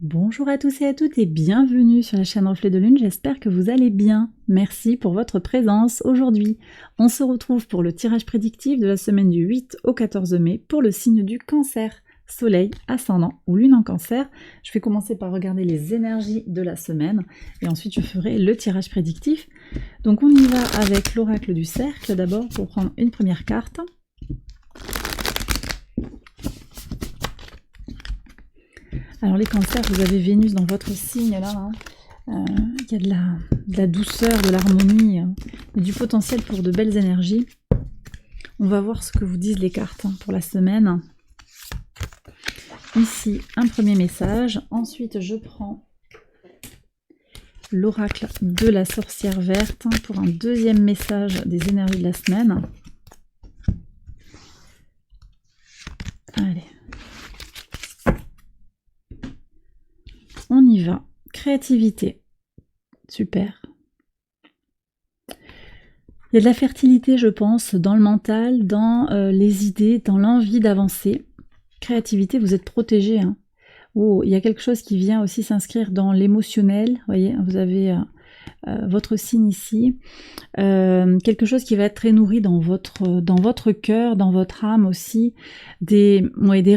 Bonjour à tous et à toutes et bienvenue sur la chaîne Reflet de Lune, j'espère que vous allez bien. Merci pour votre présence aujourd'hui. On se retrouve pour le tirage prédictif de la semaine du 8 au 14 mai pour le signe du Cancer, Soleil, Ascendant ou Lune en Cancer. Je vais commencer par regarder les énergies de la semaine et ensuite je ferai le tirage prédictif. Donc on y va avec l'oracle du cercle d'abord pour prendre une première carte. Alors les cancers, vous avez Vénus dans votre signe là, il y a de la douceur, de l'harmonie, du potentiel pour de belles énergies. On va voir ce que vous disent les cartes pour la semaine. Ici, un premier message. Ensuite, je prends l'oracle de la sorcière verte pour un deuxième message des énergies de la semaine. Allez. On y va. Créativité. Super. Il y a de la fertilité, je pense, dans le mental, dans les idées, dans l'envie d'avancer. Créativité, vous êtes protégé. Hein. Oh, il y a quelque chose qui vient aussi s'inscrire dans l'émotionnel. Vous voyez, vous avez votre signe ici. Quelque chose qui va être très nourri dans votre cœur, dans votre âme aussi, des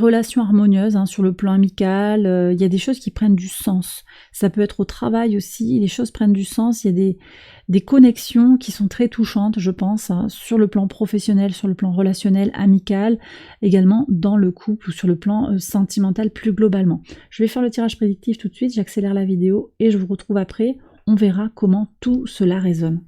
relations harmonieuses hein, sur le plan amical, il y a des choses qui prennent du sens. Ça peut être au travail aussi, les choses prennent du sens, il y a des connexions qui sont très touchantes, je pense, hein, sur le plan professionnel, sur le plan relationnel, amical, également dans le couple ou sur le plan sentimental plus globalement. Je vais faire le tirage prédictif tout de suite, j'accélère la vidéo et je vous retrouve après, on verra comment tout cela résonne.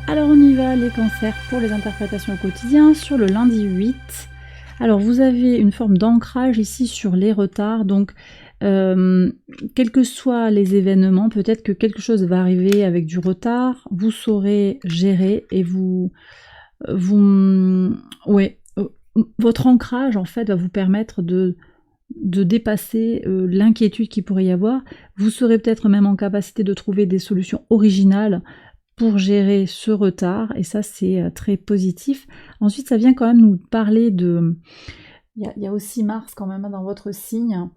Alors on y va, les cancers pour les interprétations au quotidien, sur le lundi 8. Alors vous avez une forme d'ancrage ici sur les retards, donc quels que soient les événements, peut-être que quelque chose va arriver avec du retard, vous saurez gérer et votre ancrage en fait va vous permettre de dépasser l'inquiétude qu'il pourrait y avoir. Vous serez peut-être même en capacité de trouver des solutions originales pour gérer ce retard, et ça c'est très positif. Ensuite ça vient quand même nous parler de... Il y a aussi Mars quand même dans votre signe,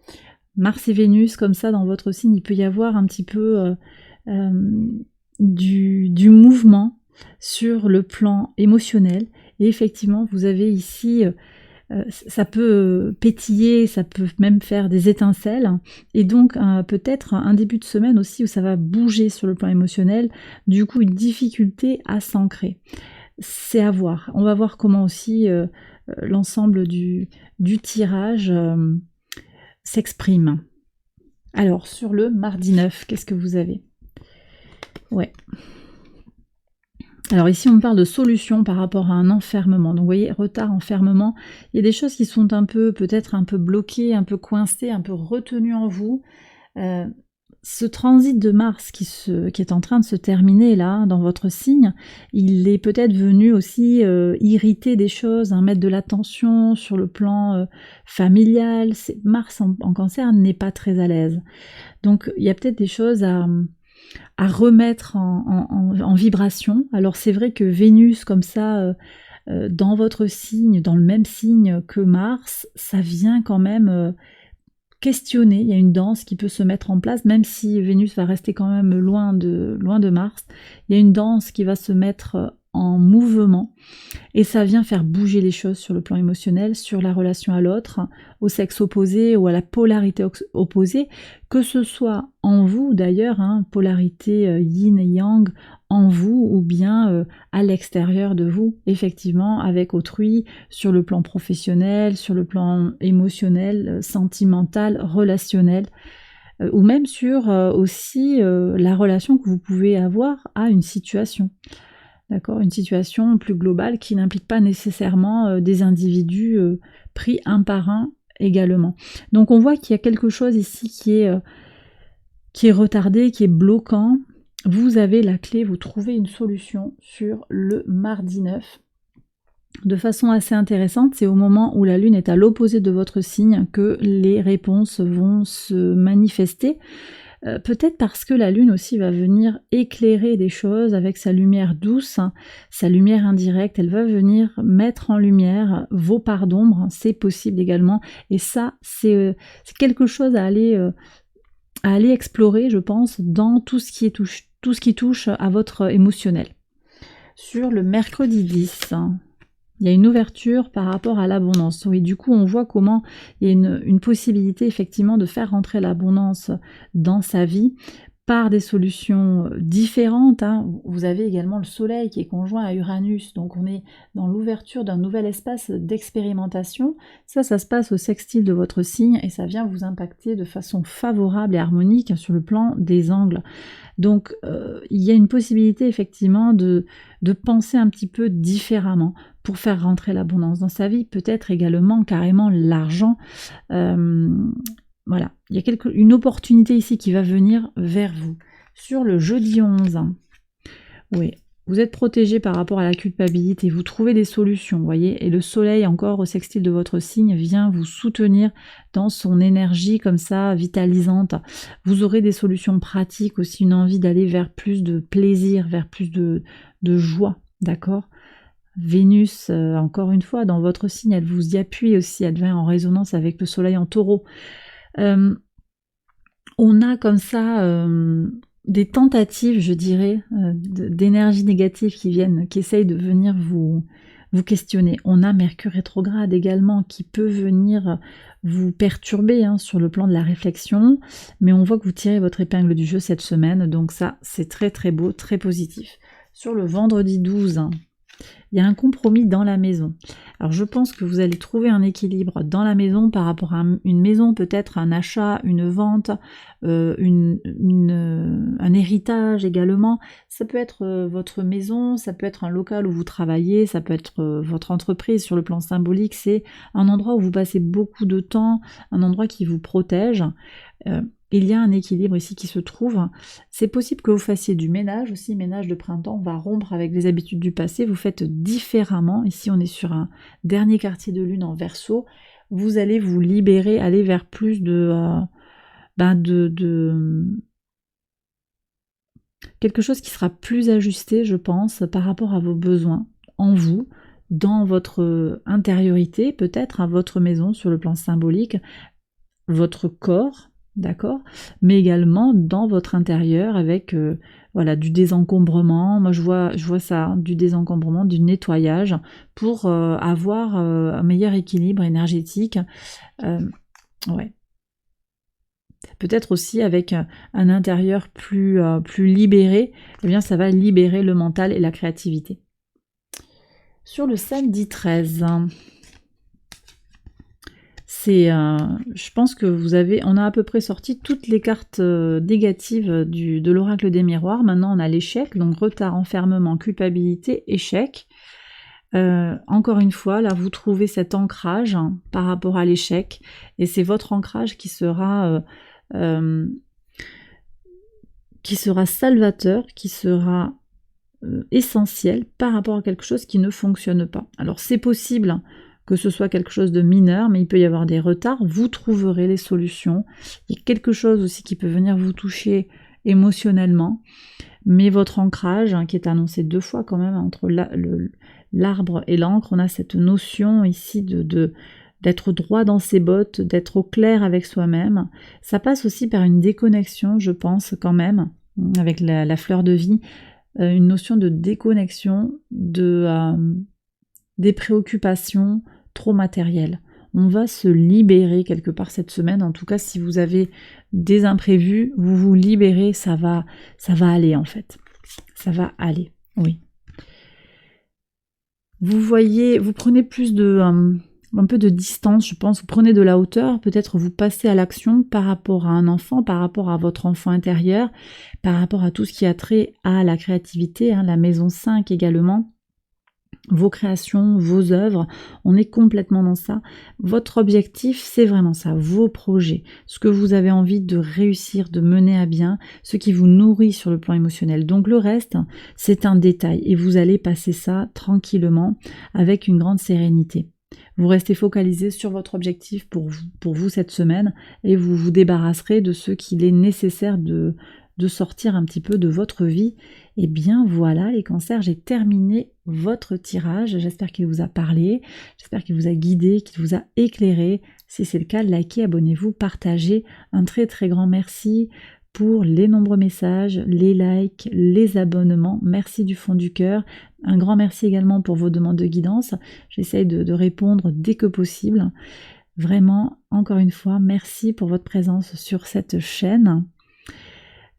Mars et Vénus comme ça dans votre signe, il peut y avoir un petit peu du mouvement sur le plan émotionnel, et effectivement vous avez ici... ça peut pétiller, ça peut même faire des étincelles, et donc peut-être un début de semaine aussi où ça va bouger sur le plan émotionnel, du coup une difficulté à s'ancrer. C'est à voir. On va voir comment aussi l'ensemble du tirage s'exprime. Alors sur le mardi 9, qu'est-ce que vous avez? Ouais. Alors ici on me parle de solution par rapport à un enfermement, donc vous voyez, retard, enfermement, il y a des choses qui sont un peu, peut-être un peu bloquées, un peu coincées, un peu retenues en vous. Ce transit de Mars qui est en train de se terminer là, dans votre signe, il est peut-être venu aussi irriter des choses, hein, mettre de la tension sur le plan familial. Mars en Cancer n'est pas très à l'aise. Donc il y a peut-être des choses à remettre en vibration. Alors c'est vrai que Vénus comme ça dans votre signe, dans le même signe que Mars, ça vient quand même questionner, il y a une danse qui peut se mettre en place, même si Vénus va rester quand même loin de Mars, il y a une danse qui va se mettre en mouvement, et ça vient faire bouger les choses sur le plan émotionnel, sur la relation à l'autre, au sexe opposé ou à la polarité opposée, que ce soit en vous d'ailleurs, hein, polarité yin et yang en vous, ou bien à l'extérieur de vous, effectivement, avec autrui, sur le plan professionnel, sur le plan émotionnel, sentimental, relationnel, ou même sur aussi la relation que vous pouvez avoir à une situation. D'accord, une situation plus globale qui n'implique pas nécessairement des individus pris un par un également. Donc on voit qu'il y a quelque chose ici qui est retardé, qui est bloquant, vous avez la clé, vous trouvez une solution sur le mardi 9. De façon assez intéressante, c'est au moment où la Lune est à l'opposé de votre signe que les réponses vont se manifester. Peut-être parce que la Lune aussi va venir éclairer des choses avec sa lumière douce, hein, sa lumière indirecte, elle va venir mettre en lumière vos parts d'ombre, c'est possible également, et ça c'est quelque chose à aller explorer, je pense, dans tout ce qui touche à votre émotionnel. Sur le mercredi 10, il y a une ouverture par rapport à l'abondance. Oui, du coup, on voit comment il y a une possibilité effectivement de faire rentrer l'abondance dans sa vie par des solutions différentes. Hein. Vous avez également le Soleil qui est conjoint à Uranus, donc on est dans l'ouverture d'un nouvel espace d'expérimentation. Ça se passe au sextile de votre signe et ça vient vous impacter de façon favorable et harmonique sur le plan des angles. Donc il y a une possibilité effectivement de penser un petit peu différemment pour faire rentrer l'abondance dans sa vie, peut-être également carrément l'argent. Voilà, il y a une opportunité ici qui va venir vers vous. Sur le jeudi 11, oui, vous êtes protégé par rapport à la culpabilité, vous trouvez des solutions, vous voyez, et le soleil encore au sextile de votre signe vient vous soutenir dans son énergie comme ça, vitalisante. Vous aurez des solutions pratiques, aussi une envie d'aller vers plus de plaisir, vers plus de joie, d'accord ? Vénus, encore une fois, dans votre signe, elle vous y appuie aussi, elle vient en résonance avec le soleil en taureau. On a comme ça des tentatives, je dirais, d'énergie négative qui essayent de venir vous questionner. On a Mercure rétrograde également qui peut venir vous perturber sur le plan de la réflexion, mais on voit que vous tirez votre épingle du jeu cette semaine, donc ça c'est très très beau, très positif. Sur le vendredi 12, il y a un compromis dans la maison. Alors je pense que vous allez trouver un équilibre dans la maison par rapport à une maison, peut-être un achat, une vente, un héritage également. Ça peut être votre maison, ça peut être un local où vous travaillez, ça peut être votre entreprise. Sur le plan symbolique, c'est un endroit où vous passez beaucoup de temps, un endroit qui vous protège. Il y a un équilibre ici qui se trouve. C'est possible que vous fassiez du ménage aussi, ménage de printemps, on va rompre avec les habitudes du passé, vous faites différemment. Ici on est sur un dernier quartier de lune en Verseau. Vous allez vous libérer, aller vers plus de quelque chose qui sera plus ajusté, je pense, par rapport à vos besoins en vous, dans votre intériorité, peut-être à votre maison sur le plan symbolique, votre corps, d'accord, mais également dans votre intérieur avec voilà, du désencombrement. Moi je vois ça, du désencombrement, du nettoyage pour avoir un meilleur équilibre énergétique. Ouais. Peut-être aussi avec un intérieur plus libéré, eh bien ça va libérer le mental et la créativité. Sur le samedi 13, je pense que on a à peu près sorti toutes les cartes négatives de l'oracle des miroirs. Maintenant on a l'échec, donc retard, enfermement, culpabilité, échec. Encore une fois, là vous trouvez cet ancrage par rapport à l'échec, et c'est votre ancrage qui sera salvateur, qui sera essentiel par rapport à quelque chose qui ne fonctionne pas. Alors c'est possible que ce soit quelque chose de mineur, mais il peut y avoir des retards, vous trouverez les solutions. Il y a quelque chose aussi qui peut venir vous toucher émotionnellement, mais votre ancrage, qui est annoncé 2 fois quand même, entre l'arbre et l'encre, on a cette notion ici d'être droit dans ses bottes, d'être au clair avec soi-même. Ça passe aussi par une déconnexion, je pense, quand même, avec la fleur de vie, une notion de déconnexion des préoccupations trop matérielles. On va se libérer quelque part cette semaine. En tout cas, si vous avez des imprévus, vous vous libérez, ça va aller en fait. Ça va aller, oui. Vous voyez, vous prenez plus un peu de distance, je pense, vous prenez de la hauteur, peut-être vous passez à l'action par rapport à un enfant, par rapport à votre enfant intérieur, par rapport à tout ce qui a trait à la créativité, la maison 5 également. vos créations, vos œuvres, on est complètement dans ça. Votre objectif, c'est vraiment ça, vos projets, ce que vous avez envie de réussir, de mener à bien, ce qui vous nourrit sur le plan émotionnel. Donc le reste, c'est un détail et vous allez passer ça tranquillement avec une grande sérénité. Vous restez focalisé sur votre objectif pour vous cette semaine et vous vous débarrasserez de ce qu'il est nécessaire de sortir un petit peu de votre vie. Et bien voilà les cancers, j'ai terminé votre tirage. J'espère qu'il vous a parlé, j'espère qu'il vous a guidé, qu'il vous a éclairé. Si c'est le cas, likez, abonnez-vous, partagez. Un très très grand merci pour les nombreux messages, les likes, les abonnements. Merci du fond du cœur. Un grand merci également pour vos demandes de guidance. J'essaye de répondre dès que possible. Vraiment, encore une fois, merci pour votre présence sur cette chaîne.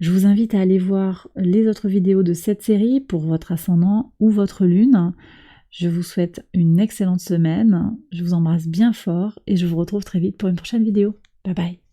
Je vous invite à aller voir les autres vidéos de cette série pour votre ascendant ou votre lune. Je vous souhaite une excellente semaine. Je vous embrasse bien fort et je vous retrouve très vite pour une prochaine vidéo. Bye bye.